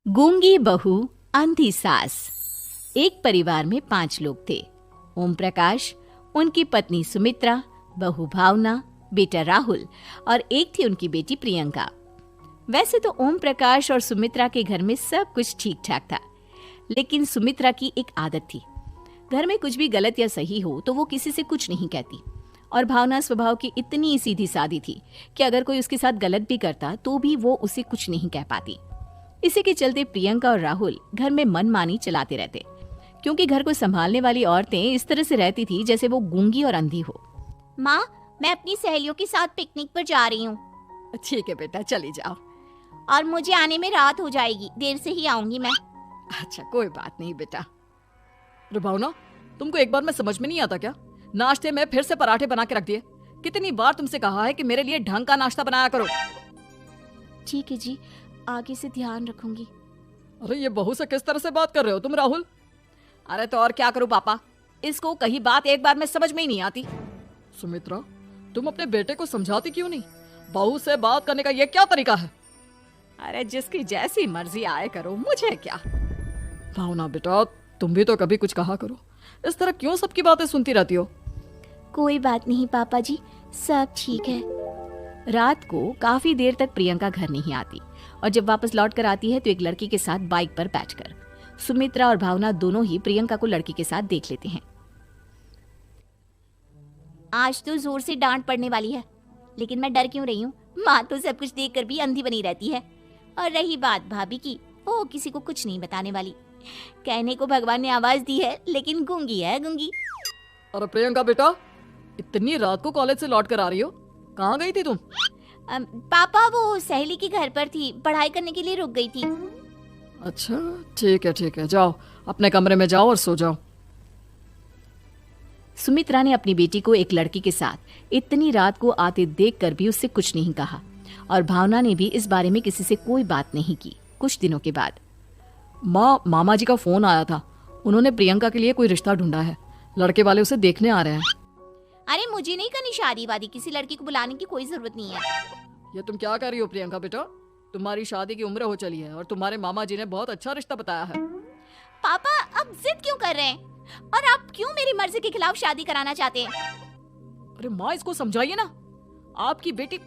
गूंगी बहू अंधी सास। एक परिवार में 5 लोग थे। ओम प्रकाश, उनकी पत्नी सुमित्रा, बहू भावना, बेटा राहुल और एक थी उनकी बेटी प्रियंका। वैसे तो ओम प्रकाश और सुमित्रा के घर में सब कुछ ठीक ठाक था, लेकिन सुमित्रा की एक आदत थी। घर में कुछ भी गलत या सही हो तो वो किसी से कुछ नहीं कहती। और भावना स्वभाव की इतनी सीधी सादी थी कि अगर कोई उसके साथ गलत भी करता तो भी वो उसे कुछ नहीं कह पाती। इसी के चलते प्रियंका और राहुल घर में मनमानी चलाते रहते, क्योंकि घर को संभालने वाली औरतें इस तरह से रहती थी जैसे वो गूंगी और अंधी हो। माँ, मैं अपनी सहेलियों के साथ पिकनिक पर जा रही हूँ। ठीक है बेटा, चली जाओ। और मुझे आने में रात हो जाएगी, देर से ही आऊंगी मैं। अच्छा, कोई बात नहीं बेटा। भावना, तुमको एक बार में समझ में नहीं आता क्या? नाश्ते में फिर से पराठे बना के रख दिए। कितनी बार तुमसे कहा है कि मेरे लिए ढंग का नाश्ता बनाया करो। ठीक है जी, आगे से ध्यान रखूंगी। अरे ये बहू से किस तरह से बात कर रहे हो तुम राहुल? अरे तो और क्या करूं पापा, इसको कहीं बात एक बार में समझ में ही नहीं आती। सुमित्रा, तुम अपने बेटे को समझाती क्यों नहीं? बहू से बात करने का ये क्या तरीका है? अरे जिसकी जैसी मर्जी आए करो, मुझे क्या। भावना बेटा, तुम भी तो कभी कुछ कहा करो। इस तरह क्यों सबकी बातें सुनती रहती हो? कोई बात नहीं पापा जी, सब ठीक है। रात को काफी देर तक प्रियंका घर नहीं आती और जब वापस लौट कर आती है तो एक लड़की के साथ बाइक पर बैठकर सुमित्रा और भावना दोनों ही प्रियंका को लड़की के साथ देख लेते हैं। आज तो जोर से डांट पड़ने वाली है, लेकिन मैं डर क्यों रही हूँ? माँ तो सब कुछ देखकर भी अंधी बनी रहती है। और रही बात भाभी की, वो किसी को कुछ नहीं बताने वाली। कहने को भगवान ने आवाज दी है, लेकिन गूंगी है गूंगी। अरे प्रियंका बेटा, इतनी रात को कॉलेज से लौट कर आ रही हो? कहाँ गई थी तुम? पापा, वो सहेली के घर पर थी, पढ़ाई करने के लिए रुक गई थी। अच्छा, ठीक है, जाओ अपने कमरे में जाओ और सो जाओ। सुमित्रा ने अपनी बेटी को एक लड़की के साथ इतनी रात को आते देखकर भी उससे कुछ नहीं कहा और भावना ने भी इस बारे में किसी से कोई बात नहीं की। कुछ दिनों के बाद मामा जी का फोन आया था। उन्होंने प्रियंका के लिए कोई रिश्ता ढूंढा है। लड़के वाले उसे देखने आ रहे हैं। अरे मुझे नहीं करनी शादी वादी, किसी लड़की को बुलाने की कोई जरूरत नहीं है। ये तुम क्या कर रही हो प्रियंका बेटा? तुम्हारी शादी की उम्र हो चली है और तुम्हारे मामा जी ने बहुत अच्छा रिश्ता बताया है। पापा, अब जिद क्यों कर रहे हैं? और आप क्यों मेरी मर्जी के खिलाफ शादी कराना चाहते हैं? अरे माँ, इसको समझाइए ना। आपकी बेटी,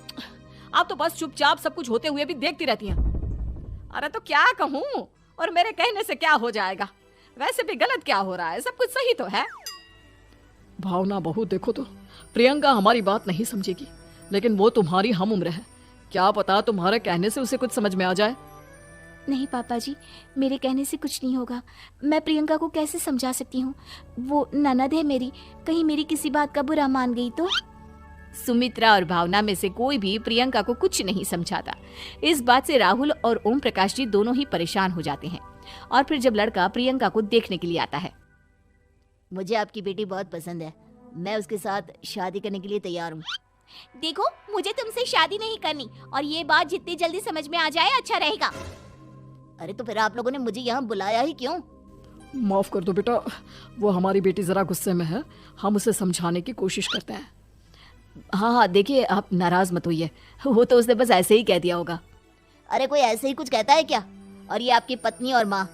आप तो बस चुपचाप सब कुछ होते हुए भी देखती रहती हैं। अरे तो क्या कहूँ, और मेरे कहने से क्या हो जाएगा? वैसे भी गलत क्या हो रहा है, सब कुछ सही तो है। भावना बहू, देखो तो प्रियंका हमारी बात नहीं समझेगी, लेकिन वो तुम्हारी हम उम्र है। क्या पता तुम्हारे कहने से उसे कुछ समझ में आ जाए। नहीं पापा जी, मेरे कहने से कुछ नहीं होगा। मैं प्रियंका को कैसे समझा सकती हूँ? वो ननद है मेरी, कहीं मेरी किसी बात का बुरा मान गई तो? सुमित्रा और भावना में से कोई भी प्रियंका को कुछ नहीं समझाता। इस बात से राहुल और ओम प्रकाश जी दोनों ही परेशान हो जाते हैं। और फिर जब लड़का प्रियंका को देखने के लिए आता है, मुझे आपकी बेटी बहुत पसंद है, मैं उसके साथ शादी करने के लिए तैयार हूँ। देखो, मुझे तुमसे शादी नहीं करनी, और ये बात जितनी जल्दी समझ में आ जाए अच्छा रहेगा। अरे तो फिर आप लोगों ने मुझे यहाँ बुलाया ही क्यों? माफ कर दो बेटा, वो हमारी बेटी जरा गुस्से में है, हम उसे समझाने की कोशिश करते हैं। हाँ, देखिए आप नाराज मत होइए, वो तो उसने बस ऐसे ही कह दिया होगा। अरे कोई ऐसे ही कुछ कहता है क्या? और ये आपकी पत्नी और माँ,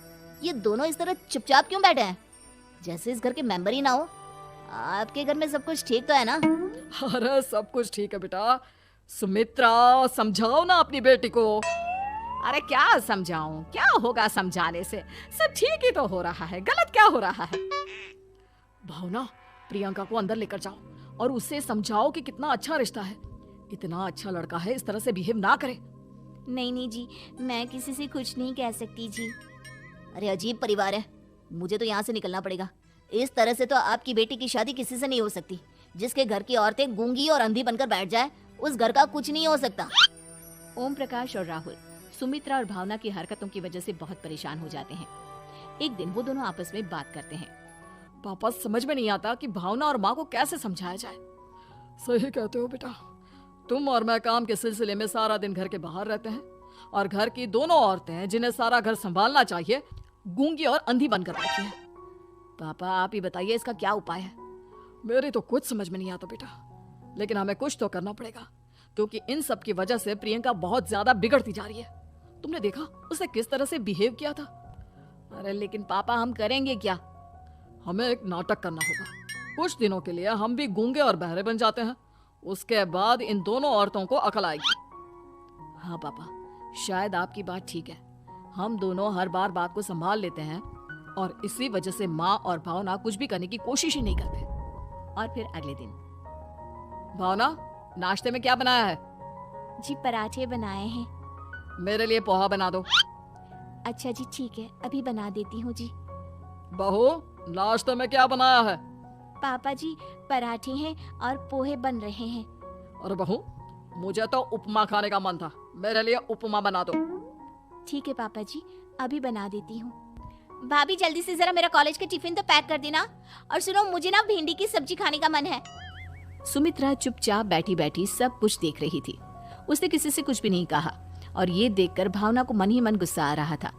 ये दोनों इस तरह चुपचाप क्यों बैठे हैं, जैसे इस घर के मेंबर ही ना हो? आपके घर में सब कुछ ठीक तो है ना? अरे सब कुछ ठीक है बेटा। सुमित्रा, समझाओ ना अपनी बेटी को। अरे क्या समझाऊं, क्या होगा समझाने से? सब ठीक ही तो हो रहा है, गलत क्या हो रहा है? भावना, प्रियंका को अंदर लेकर जाओ और उससे समझाओ कि कितना अच्छा रिश्ता है। इतना अच्छा लड़का है, इस तरह से बिहेव ना करे। नहीं जी, मैं किसी से कुछ नहीं कह सकती जी। अरे अजीब परिवार है, मुझे तो यहाँ से निकलना पड़ेगा। इस तरह से तो आपकी बेटी की शादी किसी से नहीं हो सकती। जिसके घर की औरतें गूंगी और अंधी बनकर बैठ जाए, उस घर का कुछ नहीं हो सकता। ओम प्रकाश और राहुल सुमित्रा और भावना की हरकतों की वजह से बहुत परेशान हो जाते हैं। एक दिन वो दोनों आपस में बात करते हैं। पापा, समझ में नहीं आता कि भावना और माँ को कैसे समझाया जाए। सही कहते हो बेटा, तुम और मैं काम के सिलसिले में सारा दिन घर के बाहर रहते हैं और घर की दोनों औरतें जिन्हें सारा घर संभालना चाहिए, गूंगी और अंधी बनकर बैठी हैं। पापा, आप ही बताइए इसका क्या उपाय है? मेरी तो कुछ समझ में नहीं आता बेटा, लेकिन हमें कुछ तो करना पड़ेगा, क्योंकि इन सब की वजह से प्रियंका बहुत ज्यादा बिगड़ती जा रही है। तुमने देखा उसने किस तरह से बिहेव किया था। अरे लेकिन पापा हम करेंगे क्या? हमें एक नाटक करना होगा। कुछ दिनों के लिए हम भी गूंगे और बहरे बन जाते हैं, उसके बाद इन दोनों औरतों को अकल आएगी। हाँ पापा, शायद आपकी बात ठीक है। हम दोनों हर बार बात को संभाल लेते हैं और इसी वजह से माँ और भावना कुछ भी करने की कोशिश ही नहीं करते। और फिर अगले दिन, भावना, नाश्ते में क्या बनाया है? जी पराठे बनाए हैं। मेरे लिए पोहा बना दो। अच्छा जी ठीक है, अभी बना देती हूँ जी। बहू, नाश्ते में क्या बनाया है? पापा जी पराठे हैं और पोहे बन रहे हैं। अरे बहू, मुझे तो उपमा खाने का मन था, मेरे लिए उपमा बना दो। ठीक है पापा जी, अभी बना देती हूँ। भाभी जल्दी से जरा मेरा कॉलेज का टिफिन तो पैक कर देना। और सुनो, मुझे ना भिंडी की सब्जी खाने का मन है। सुमित्रा चुपचाप बैठी बैठी सब कुछ देख रही थी। उसने किसी से कुछ भी नहीं कहा और ये देखकर भावना को मन ही मन गुस्सा आ रहा था,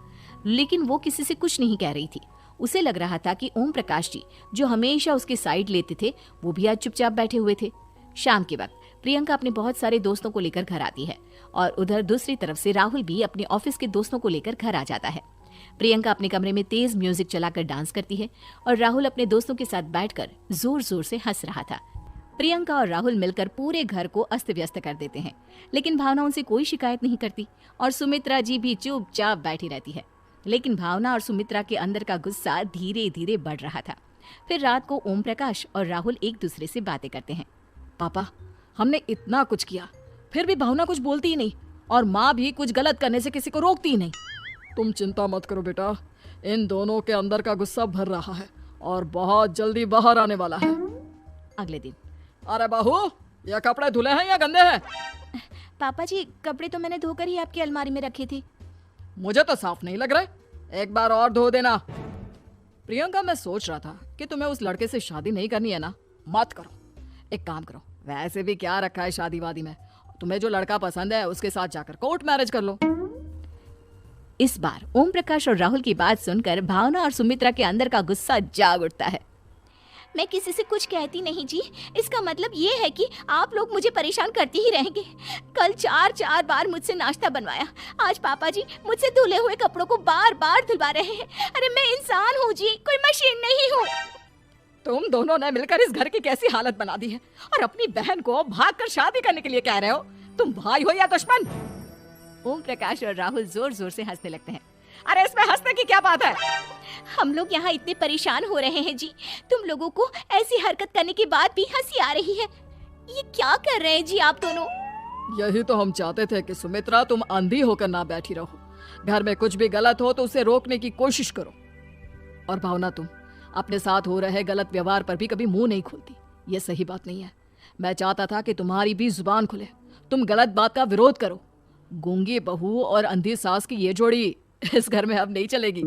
लेकिन वो किसी से कुछ नहीं कह रही थी। उसे लग रहा था कि ओम प्रकाश जी, जो हमेशा उसकी साइड लेते थे, वो भी आज चुपचाप बैठे हुए थे। शाम के वक्त प्रियंका अपने बहुत सारे दोस्तों को लेकर घर आती है और उधर दूसरी तरफ से राहुल भी अपने ऑफिस के दोस्तों को लेकर घर आ जाता है। प्रियंका अपने कमरे में तेज म्यूजिक चलाकर डांस करती है और राहुल अपने दोस्तों के साथ बैठकर जोर जोर से हंस रहा था। प्रियंका और राहुल मिलकर पूरे घर को अस्त व्यस्त कर देते हैं, लेकिन भावना उनसे कोई शिकायत नहीं करती और सुमित्रा जी भी चुपचाप बैठी रहती है। लेकिन भावना और सुमित्रा के अंदर का गुस्सा धीरे धीरे बढ़ रहा था। फिर रात को ओम प्रकाश और राहुल एक दूसरे से बातें करते हैं। पापा, हमने इतना कुछ किया, फिर भी भावना कुछ बोलती ही नहीं और माँ भी कुछ गलत करने से किसी को रोकती ही नहीं। तुम चिंता मत करो बेटा, इन दोनों के अंदर का गुस्सा भर रहा है और बहुत जल्दी बाहर आने वाला है। अगले दिन, अरे बहू, ये कपड़े धुले हैं या गंदे हैं? पापा जी कपड़े तो मैंने धोकर ही आपकी अलमारी में रखे थे। मुझे तो साफ नहीं लग रहा है, एक बार और धो देना। प्रियंका, मैं सोच रहा था कि तुम्हें उस लड़के से शादी नहीं करनी है ना, मत करो। एक काम करो, वैसे भी क्या रखा है शादी वादी में, तुम्हें जो लड़का पसंद है उसके साथ जाकर कोर्ट मैरिज कर लो। इस बार ओम प्रकाश और राहुल की बात सुनकर भावना और सुमित्रा के अंदर का गुस्सा जाग उठता है। मैं किसी से कुछ कहती नहीं जी, इसका मतलब ये है कि आप लोग मुझे परेशान करते ही रहेंगे। कल 4 बार मुझसे नाश्ता बनवाया, आज पापा जी मुझसे धुले हुए कपड़ों को बार बार धुलवा रहे हैं। अरे मैं इंसान हूँ जी, कोई मशीन नहीं हूँ। तुम दोनों ने मिलकर इस घर की कैसी हालत बना दी है और अपनी बहन को भागकर शादी करने के लिए कह रहे हो। तुम भाई हो या दुश्मन? ओम प्रकाश और राहुल जोर जोर से हंसने लगते हैं। अरे इसमें हंसने की क्या बात है? हम लोग यहाँ इतने परेशान हो रहे हैं जी, तुम लोगों को ऐसी हरकत करने के बाद भी हंसी आ रही है। ये क्या कर रहे हैं जी आप दोनों? यही तो हम चाहते थे कि सुमित्रा, तुम अंधी होकर ना बैठी रहो। घर में कुछ भी गलत हो तो उसे रोकने की कोशिश करो। और भावना, तुम अपने साथ हो रहे गलत व्यवहार पर भी कभी मुंह नहीं खोलती, ये सही बात नहीं है। मैं चाहता था कि तुम्हारी भी जुबान खुले, तुम गलत बात का विरोध करो। गूंगी बहू और अंधी सास की ये जोड़ी इस घर में अब नहीं चलेगी।